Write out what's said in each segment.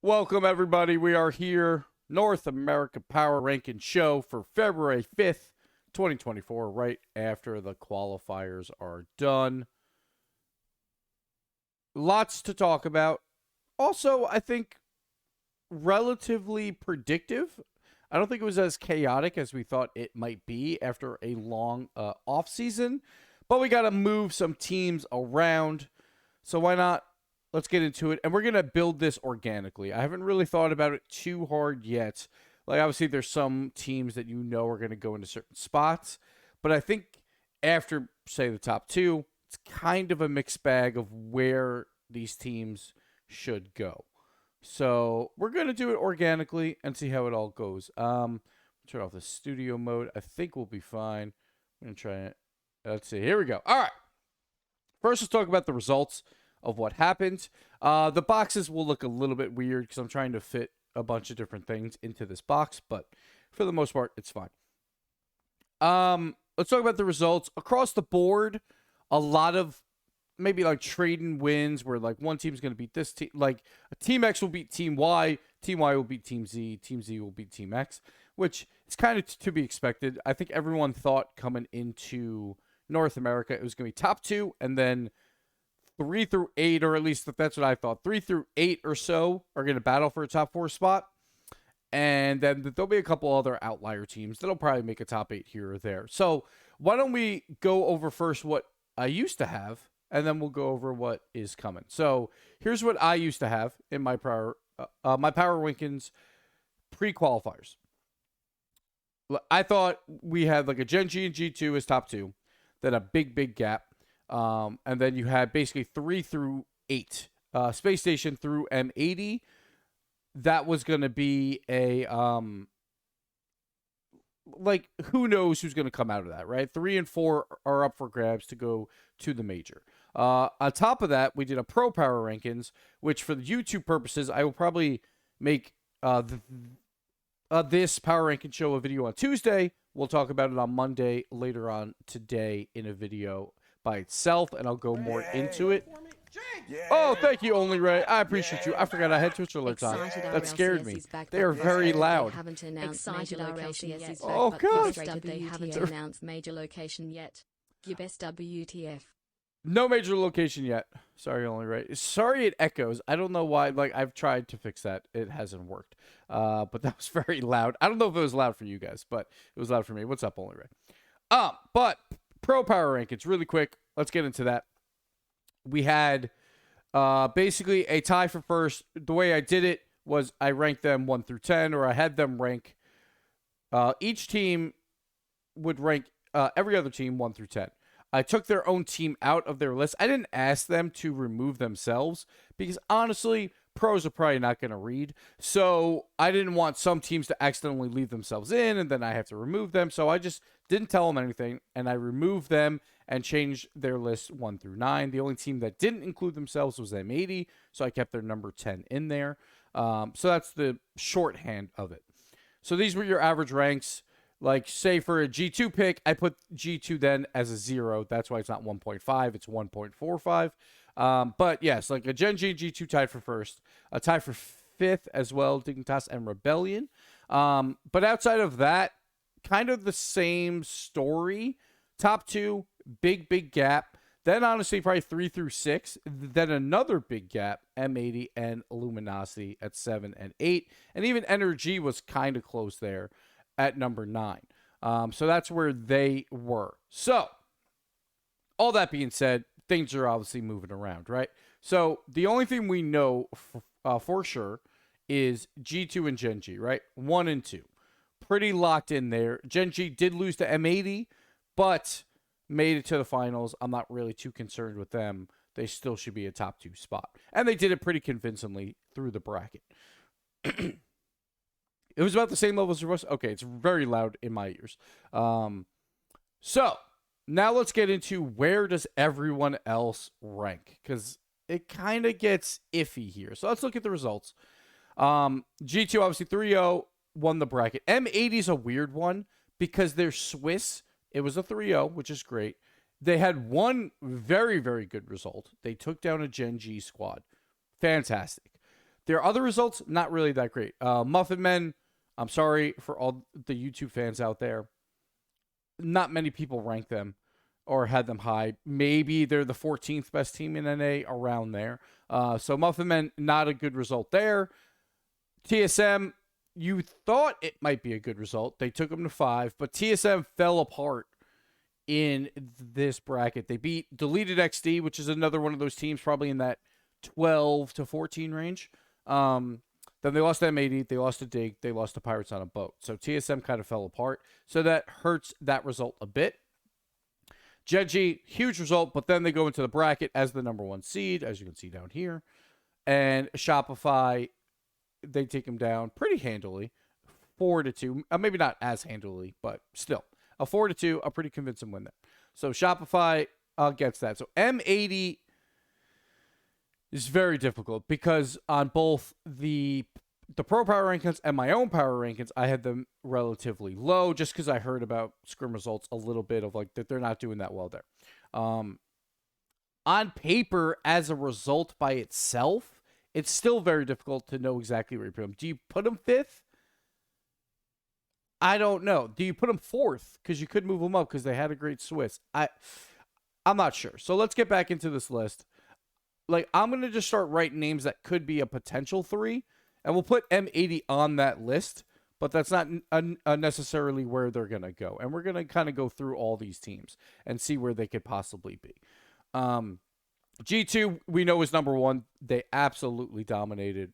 Welcome, everybody. We are here, North America Power Ranking Show for February 5th, 2024, right after the qualifiers are done. Lots to talk about. Also, I think relatively predictive. I don't think it was as chaotic as we thought it might be after a long off season, but we got to move some teams around. So why not? Let's get into it. And we're going to build this organically. I haven't really thought about it too hard yet. Like, obviously, there's some teams that you know are going to go into certain spots. But I think after, say, the top two, it's kind of a mixed bag of where these teams should go. So we're going to do it organically and see how it all goes. Turn off the studio mode. I think we'll be fine. I'm going to try it. Let's see. Here we go. All right. First, let's talk about the results of what happened. The boxes will look a little bit weird because I'm trying to fit a bunch of different things into this box, but for the most part, it's fine. Let's talk about the results. Across the board, a lot of maybe like trading wins where like one team's going to beat this team. Like Team X will beat Team Y will beat Team Z will beat Team X, which is kind of to be expected. I think everyone thought coming into North America it was going to be top two, and then 3 through 8, or at least that's what I thought. 3 through 8 or so are going to battle for a top 4 spot. And then there'll be a couple other outlier teams that'll probably make a top 8 here or there. So why don't we go over first what I used to have, and then we'll go over what is coming. So here's what I used to have in my Power Rankings pre-qualifiers. I thought we had like a gen.g and G2 as top 2. Then a big gap. And then you had basically 3 through 8. Space Station through M80. That was going to be a, like, who knows who's going to come out of that, right? 3 and 4 are up for grabs to go to the major. On top of that, we did a Pro Power Rankings, which for the YouTube purposes, I will probably make this Power Ranking Show a video on Tuesday. We'll talk about it on Monday later on today in a video by itself, and I'll go more into it. Oh, thank you, Only Ray. I appreciate you. I forgot I had Twitch alerts on. That scared me. They are very loud. Oh, God. They haven't announced major location yet. Gibbs WTF. No major location yet. Sorry, Only Ray. Sorry it echoes. I don't know why. Like, I've tried to fix that. It hasn't worked. But that was very loud. I don't know if it was loud for you guys, but it was loud for me. What's up, Only Ray? But Pro Power Rankings, really quick. Let's get into that. We had basically a tie for first. The way I did it was I ranked them 1 through 10, or I had them rank. Each team would rank every other team 1 through 10. I took their own team out of their list. I didn't ask them to remove themselves because honestly, pros are probably not going to read. So I didn't want some teams to accidentally leave themselves in and then I have to remove them. So I just didn't tell them anything and I removed them and changed their list 1 through 9. The only team that didn't include themselves was M80. So I kept their number 10 in there. So that's the shorthand of it. So these were your average ranks. Like, say for a G2 pick, I put G2 then as a 0. That's why it's not 1.5. It's 1.45. But, yes, like a Gen.g and G2 tied for first. A tie for fifth as well, Dignitas and Rebellion. But outside of that, kind of the same story. Top 2, big gap. Then, honestly, probably 3 through 6. Then another big gap, M80 and Luminosity at 7 and 8. And even Energy was kind of close there at number 9. So that's where they were. So, all that being said, things are obviously moving around, right? So, the only thing we know for sure is G2 and Gen.g, right? 1 and 2. Pretty locked in there. Gen.g did lose to M80, but made it to the finals. I'm not really too concerned with them. They still should be a top 2 spot. And they did it pretty convincingly through the bracket. It was about the same level as the rest. Okay, it's very loud in my ears. So, now let's get into where does everyone else rank? Because it kind of gets iffy here. So, let's look at the results. G2, obviously, 3-0, won the bracket. M80 is a weird one because they're Swiss. It was a 3-0, which is great. They had one very, very good result. They took down a Gen.g squad. Fantastic. Their other results, not really that great. Muffin Men, I'm sorry for all the YouTube fans out there. Not many people rank them or had them high. Maybe they're the 14th best team in NA, around there. So Muffin Men, not a good result there. TSM, you thought it might be a good result. They took them to 5, but TSM fell apart in this bracket. They beat Deleted XD, which is another one of those teams probably in that 12 to 14 range. Then they lost to M80, they lost to Dig, they lost to Pirates on a Boat. So TSM kind of fell apart. So that hurts that result a bit. Gen.g, huge result, but then they go into the bracket as the number 1 seed, as you can see down here. And Shopify, they take them down pretty handily, 4-2. Maybe not as handily, but still. A 4-2, a pretty convincing win there. So Shopify gets that. So M80 is very difficult because on both the Pro Power Rankings and my own Power Rankings, I had them relatively low just because I heard about scrim results a little bit of like that they're not doing that well there. On paper, as a result by itself, it's still very difficult to know exactly where you put them. Do you put them 5th? I don't know. Do you put them 4th? Because you could move them up because they had a great Swiss. I'm not sure. So let's get back into this list. Like, I'm going to just start writing names that could be a potential 3, and we'll put M80 on that list, but that's not necessarily where they're going to go. And we're going to kind of go through all these teams and see where they could possibly be. G2, we know, is number 1. They absolutely dominated.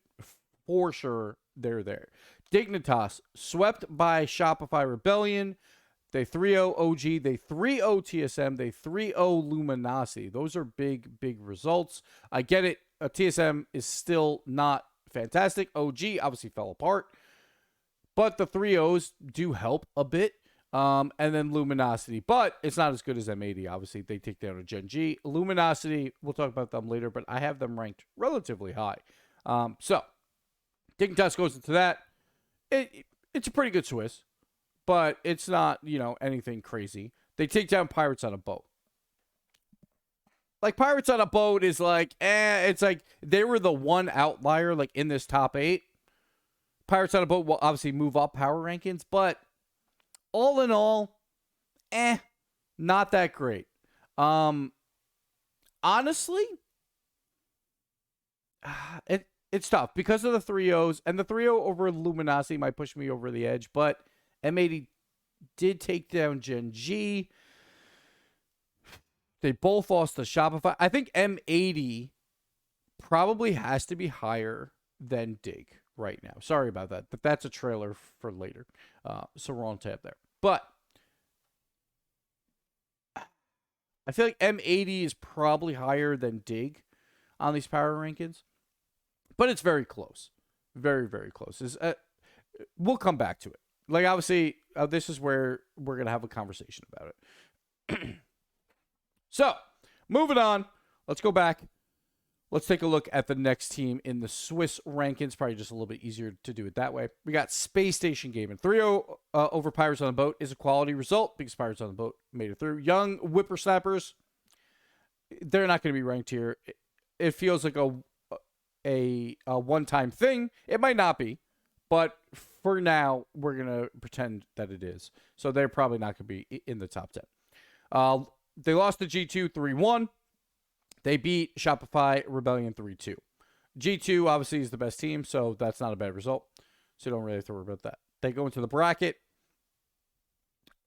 For sure, they're there. Dignitas, swept by Shopify Rebellion. They 3-0 OG. They 3-0 TSM. They 3-0 Luminosity. Those are big, big results. I get it. TSM is still not fantastic. OG obviously fell apart. But the 3-0s do help a bit. And then Luminosity. But it's not as good as M80, obviously. They take down a gen.g. Luminosity, we'll talk about them later, but I have them ranked relatively high. So, Dignitas goes into that. It's a pretty good Swiss, but it's not, anything crazy. They take down Pirates on a Boat. Like, Pirates on a Boat is like, it's like they were the one outlier, like, in this top 8. Pirates on a Boat will obviously move up power rankings, but all in all, not that great. Honestly, it's tough because of the 3-0s, and the 3-0 over Luminosity might push me over the edge, but M80 did take down gen.g. They both lost to Shopify. I think M80 probably has to be higher than Dig right now. Sorry about that, but that's a trailer for later. So we're on tab there. But I feel like M80 is probably higher than Dig on these power rankings. But it's very close. Very, very close. We'll come back to it. Like, obviously, this is where we're going to have a conversation about it. So, moving on. Let's go back. Let's take a look at the next team in the Swiss rankings. Probably just a little bit easier to do it that way. We got Space Station Gaming. 3-0 over Pirates on the Boat is a quality result because Pirates on the Boat made it through. Young Whippersnappers, they're not going to be ranked here. It feels like a one-time thing. It might not be, but for now, we're going to pretend that it is. So they're probably not going to be in the top 10. They lost to G2 3-1. They beat Shopify Rebellion 3-2. G2 obviously is the best team, so that's not a bad result. So don't really have to worry about that. They go into the bracket,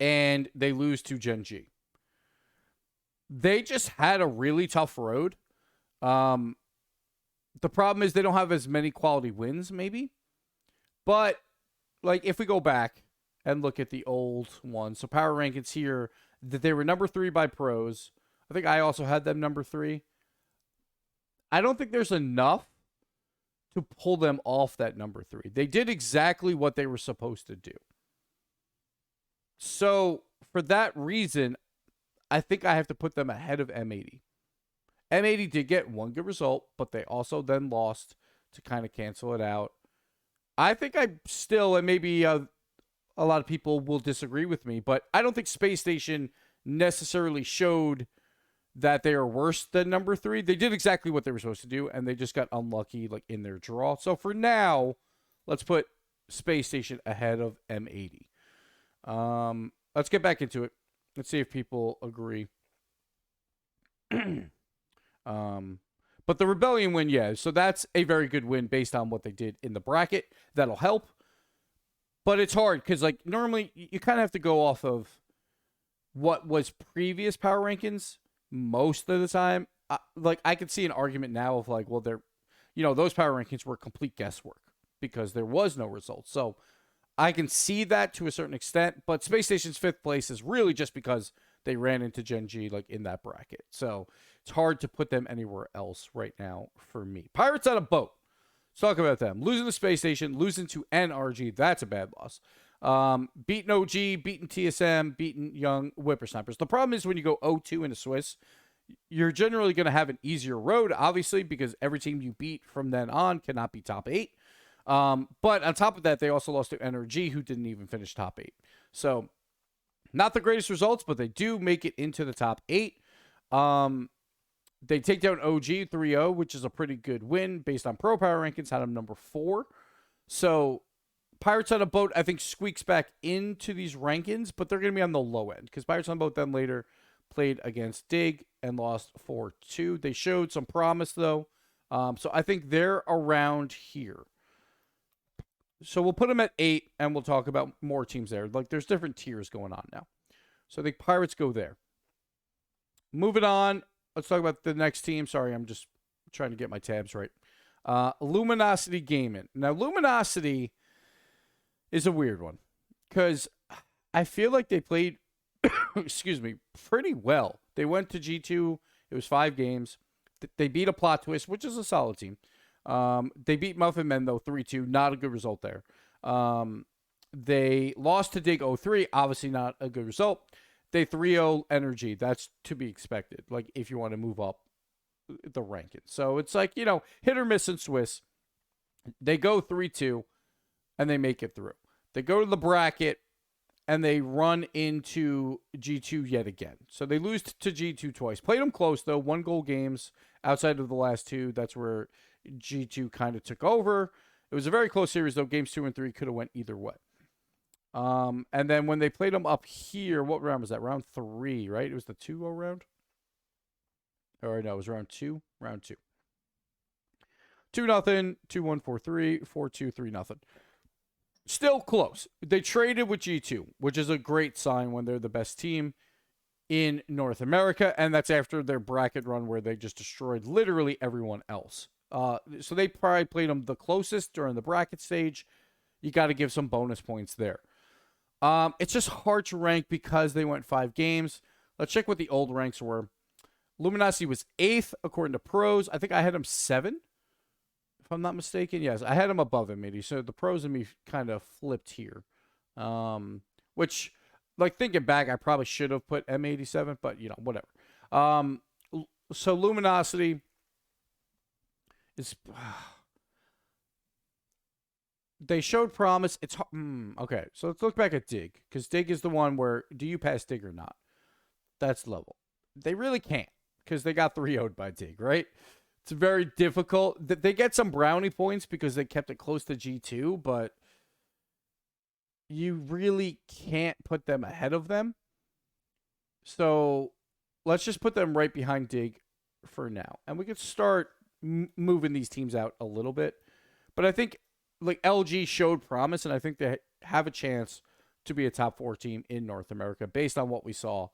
and they lose to gen.g. They just had a really tough road. The problem is they don't have as many quality wins, maybe. But, like, if we go back and look at the old ones, so power rankings here, that they were number 3 by pros. I think I also had them number 3. I don't think there's enough to pull them off that number 3. They did exactly what they were supposed to do. So, for that reason, I think I have to put them ahead of M80. M80 did get one good result, but they also then lost to kind of cancel it out. I think I still, and maybe a lot of people will disagree with me, but I don't think Space Station necessarily showed that they are worse than number 3. They did exactly what they were supposed to do, and they just got unlucky like in their draw. So for now, let's put Space Station ahead of M80. Let's get back into it. Let's see if people agree. But the Rebellion win, yeah. So that's a very good win based on what they did in the bracket. That'll help. But it's hard because, like, normally you kind of have to go off of what was previous power rankings most of the time. I could see an argument now of, like, well, those power rankings were complete guesswork because there was no results. So I can see that to a certain extent. But Space Station's 5th place is really just because they ran into Gen G, like, in that bracket. So it's hard to put them anywhere else right now for me. Pirates on a Boat. Let's talk about them. Losing to Space Station, losing to NRG. That's a bad loss. Beating OG, beating TSM, beating Young Whippersnappers. The problem is when you go 0-2 into Swiss, you're generally going to have an easier road, obviously, because every team you beat from then on cannot be top 8. But on top of that, they also lost to NRG, who didn't even finish top 8. So not the greatest results, but they do make it into the top 8. They take down OG 3-0, which is a pretty good win based on Pro Power Rankings, had them number 4. So Pirates on a Boat, I think, squeaks back into these rankings, but they're going to be on the low end because Pirates on a Boat then later played against Dig and lost 4-2. They showed some promise, though. So I think they're around here. So we'll put them at 8, and we'll talk about more teams there. Like, there's different tiers going on now. So I think Pirates go there. Moving on, let's talk about the next team. Sorry, I'm just trying to get my tabs right. Luminosity Gaming. Now, Luminosity is a weird one because I feel like they played, excuse me, pretty well. They went to G2. It was 5 games. They beat a Plot Twist, which is a solid team. They beat Muffin Men, though, 3-2. Not a good result there. They lost to Dig 0-3. Obviously not a good result. They 3-0 Energy. That's to be expected, like, if you want to move up the rankings. So it's like, hit or miss in Swiss. They go 3-2, and they make it through. They go to the bracket, and they run into G2 yet again. So they lose to G2 twice. Played them close, though. 1-goal games outside of the last 2. That's where G2 kind of took over. It was a very close series, though. Games 2 and 3 could have went either way. And then when they played them up here, what round was that? Round 3, right? It was the 2-0 round? Or no, it was round 2. Round 2. 2-0, 2-1, 4-3, 4-2, 3-0. Still close. They traded with G2, which is a great sign when they're the best team in North America, and that's after their bracket run where they just destroyed literally everyone else. So they probably played them the closest during the bracket stage. You got to give some bonus points there. It's just hard to rank because they went 5 games. Let's check what the old ranks were. Luminosity was 8th according to pros. I think I had them 7, if I'm not mistaken. Yes, I had them above him, maybe. So the pros and me kind of flipped here. Which, like, thinking back, I probably should have put M87, but, whatever. So Luminosity is... They showed promise. It's okay. So let's look back at Dig, because Dig is the one where do you pass Dig or not? That's level. They really can't because they got 3-0'd by Dig, right? It's very difficult. They get some brownie points because they kept it close to G2, but you really can't put them ahead of them. So let's just put them right behind Dig for now, and we could start moving these teams out a little bit. But I think, like, LG showed promise, and I think they have a chance to be a top 4 team in North America based on what we saw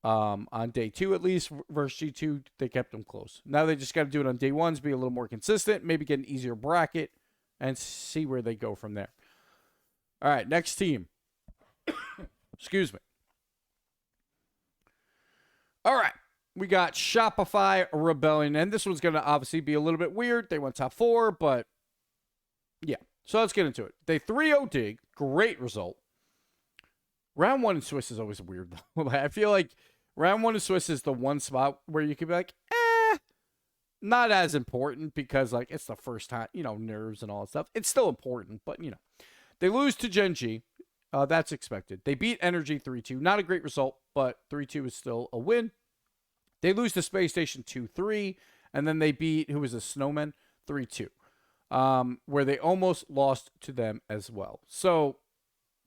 on day 2, at least, versus G2. They kept them close. Now they just got to do it on day 1s, be a little more consistent, maybe get an easier bracket, and see where they go from there. All right, next team. Excuse me. All right, we got Shopify Rebellion, and this one's going to obviously be a little bit weird. They went top 4, but yeah, so let's get into it. They 3-0 Dig. Great result. Round 1 in Swiss is always weird, though. I feel like round 1 in Swiss is the one spot where you could be like, not as important because, like, it's the first time, nerves and all that stuff. It's still important, but, They lose to Gen G. That's expected. They beat Energy 3-2. Not a great result, but 3-2 is still a win. They lose to Space Station 2-3, and then they beat, who was the Snowmen? 3-2, where they almost lost to them as well. So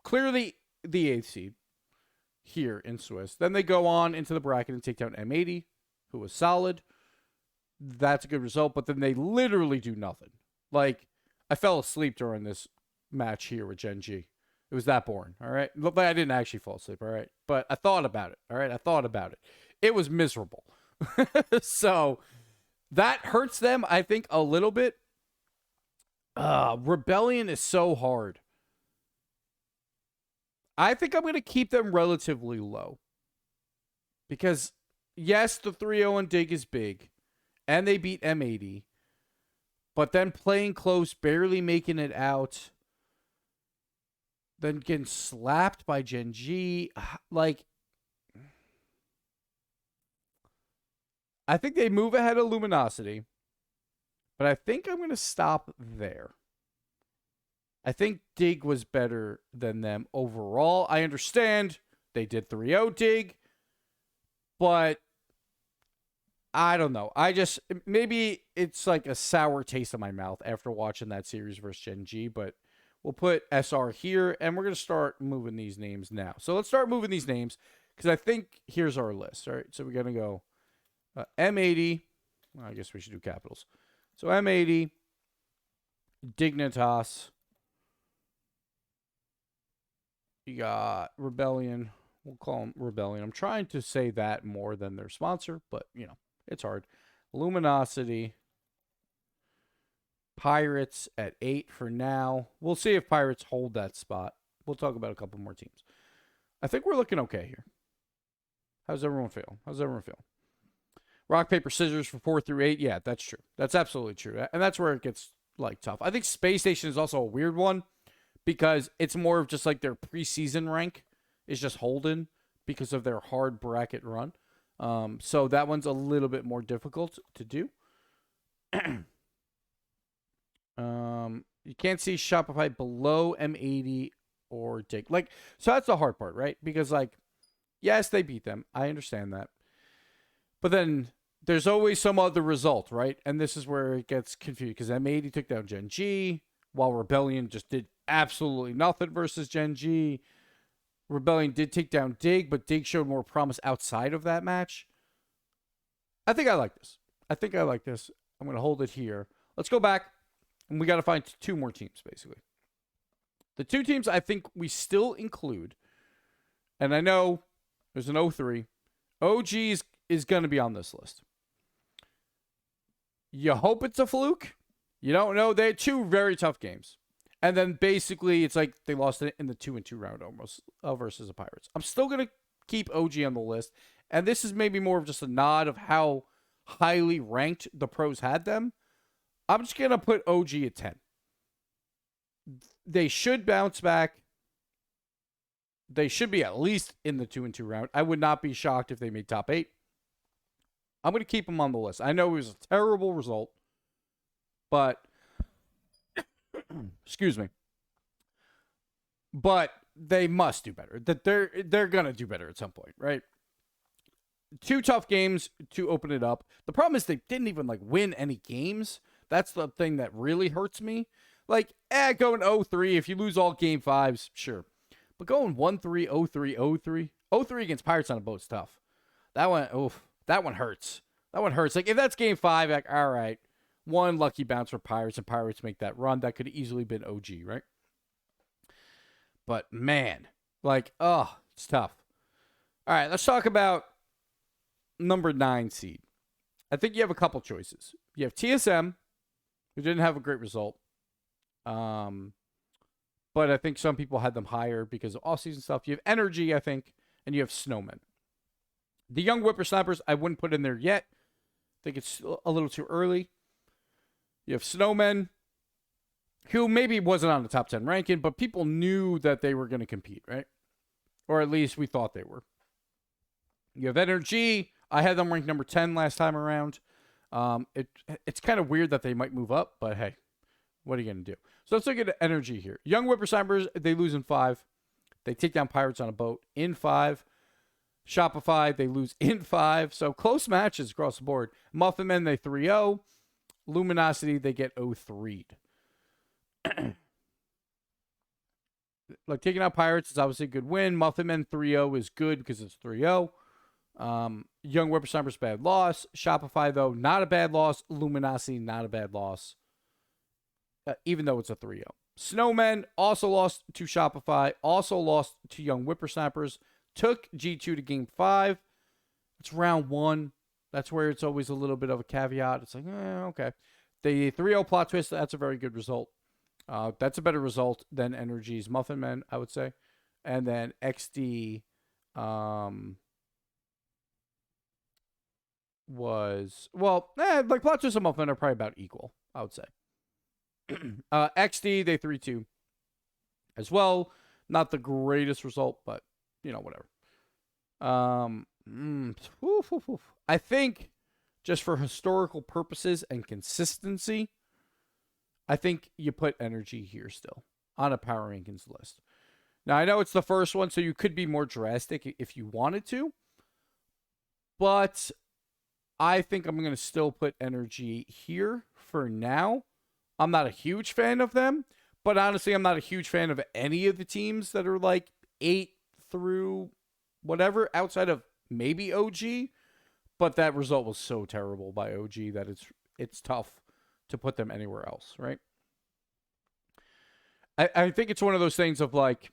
clearly the 8th seed here in Swiss. Then they go on into the bracket and take down M80, who was solid. That's a good result, but then they literally do nothing. Like, I fell asleep during this match here with Gen G. It was that boring, all right? But I didn't actually fall asleep, all right? But I thought about it, all right? I thought about it. It was miserable. So that hurts them, I think, a little bit. Rebellion is so hard. I think I'm going to keep them relatively low. Because, yes, the 3-0 and Dig is big. And they beat M80. But then playing close, barely making it out. Then getting slapped by Gen G. Like, I think they move ahead of Luminosity. But I think I'm going to stop there. I think Dig was better than them overall. I understand they did 3-0 Dig. But I don't know. Maybe it's like a sour taste in my mouth after watching that series versus Gen G. But we'll put SR here, and we're going to start moving these names now. So let's start moving these names, because I think here's our list. All right, so we're going to go M80. Well, I guess we should do capitals. So M80, Dignitas. You got Rebellion. We'll call them Rebellion. I'm trying to say that more than their sponsor, but, you know, it's hard. Luminosity. Pirates at 8 for now. We'll see if Pirates hold that spot. We'll talk about a couple more teams. I think we're looking okay here. How's everyone feel? Rock, paper, scissors for 4 through 8. Yeah, that's true. That's absolutely true. And that's where it gets, like, tough. I think Space Station is also a weird one because it's more of just like their preseason rank is just holding because of their hard bracket run. So that one's a little bit more difficult to do. You can't see Shopify below M80 or Dig. Like, so that's the hard part, right? Because, like, yes, they beat them. I understand that. But then there's always some other result, right? And this is where it gets confused because M80 took down Gen G, while Rebellion just did absolutely nothing versus Gen G. Rebellion did take down Dig, but Dig showed more promise outside of that match. I think I like this. I'm going to hold it here. Let's go back. And we got to find 2 more teams, basically. The 2 teams I think we still include, and I know there's an 03. OG is going to be on this list. You hope it's a fluke. You don't know. They had 2 very tough games. And then basically it's like they lost it in the 2-2 round almost versus the Pirates. I'm still going to keep OG on the list. And this is maybe more of just a nod of how highly ranked the pros had them. I'm just going to put OG at 10. They should bounce back. They should be at least in the 2-2 round. I would not be shocked if they made top 8. I'm going to keep them on the list. I know it was a terrible result, but excuse me. But they must do better. That they're going to do better at some point, right? 2 tough games to open it up. The problem is they didn't even like win any games. That's the thing that really hurts me. Like, going 0-3, if you lose all game 5s, sure. But going 1-3, 0-3, 0-3, 0-3 against Pirates on a boat's tough. That one hurts. That one hurts. Like, if that's game 5, like, all right, 1 lucky bounce for Pirates, and Pirates make that run, that could have easily been OG, right? But, man, like, it's tough. All right, let's talk about number 9 seed. I think you have a couple choices. You have TSM, who didn't have a great result. But I think some people had them higher because of off-season stuff. You have Energy, I think, and you have Snowmen. The young whippersnappers, I wouldn't put in there yet. I think it's a little too early. You have Snowmen, who maybe wasn't on the top 10 ranking, but people knew that they were going to compete, right? Or at least we thought they were. You have Energy. I had them ranked number 10 last time around. It's kind of weird that they might move up, but hey, what are you going to do? So let's look at Energy here. Young whippersnappers, they lose in 5. They take down Pirates on a boat in 5. Shopify, they lose in 5. So close matches across the board. Muffin Men, they 3-0. Luminosity, they get 0-3'd. Like taking out Pirates is obviously a good win. Muffin Men 3-0 is good because it's 3-0. Young Whippersnapper's bad loss. Shopify, though, not a bad loss. Luminosity, not a bad loss. Even though it's a 3-0. Snowmen also lost to Shopify. Also lost to Young Whippersnappers. Took G2 to game 5. It's round 1. That's where it's always a little bit of a caveat. It's like, okay. The 3-0 plot twist, that's a very good result. That's a better result than Energy's Muffin Men, I would say. And then XD was, well, like plot twist and Muffin are probably about equal, I would say. XD, they 3-2 as well. Not the greatest result, but, whatever. I think just for historical purposes and consistency, I think you put Energy here still on a Power Rankings list. Now, I know it's the first one, so you could be more drastic if you wanted to. But I think I'm going to still put Energy here for now. I'm not a huge fan of them. But honestly, I'm not a huge fan of any of the teams that are like 8 through whatever, outside of maybe OG. But that result was so terrible by OG that it's tough to put them anywhere else, right? I think it's one of those things of like,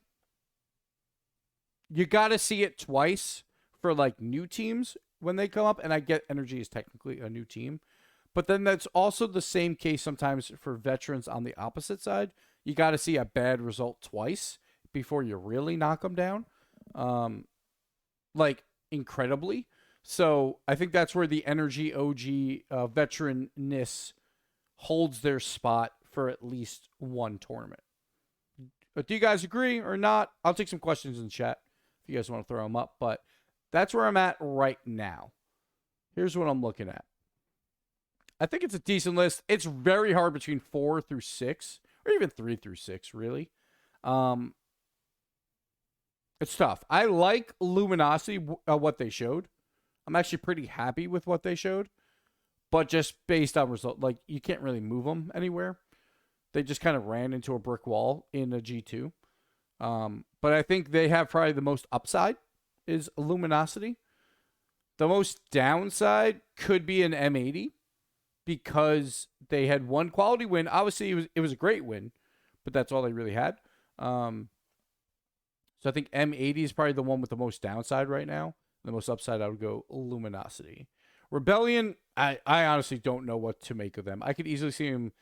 you got to see it twice for like new teams when they come up. And I get Energy is technically a new team. But then that's also the same case sometimes for veterans on the opposite side. You got to see a bad result twice before you really knock them down. Like, incredibly. So I think that's where the Energy OG veteranness holds their spot for at least one tournament. But do you guys agree or not? I'll take some questions in chat if you guys want to throw them up. But that's where I'm at right now. Here's what I'm looking at. I think it's a decent list. It's very hard between 4 through 6, or even 3 through 6, really. It's tough. I like Luminosity, what they showed. I'm actually pretty happy with what they showed. But just based on result, like, you can't really move them anywhere. They just kind of ran into a brick wall in a G2. But I think they have probably the most upside is Luminosity. The most downside could be an M80 because they had one quality win. Obviously, it was a great win, but that's all they really had. So I think M80 is probably the one with the most downside right now. The most upside, I would go Luminosity. Rebellion, I honestly don't know what to make of them. I could easily see him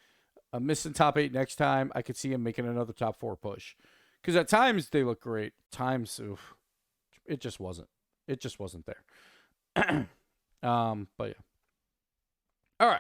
missing top 8 next time. I could see him making another top 4 push. Because at times they look great. Times, it just wasn't. It just wasn't there. But yeah.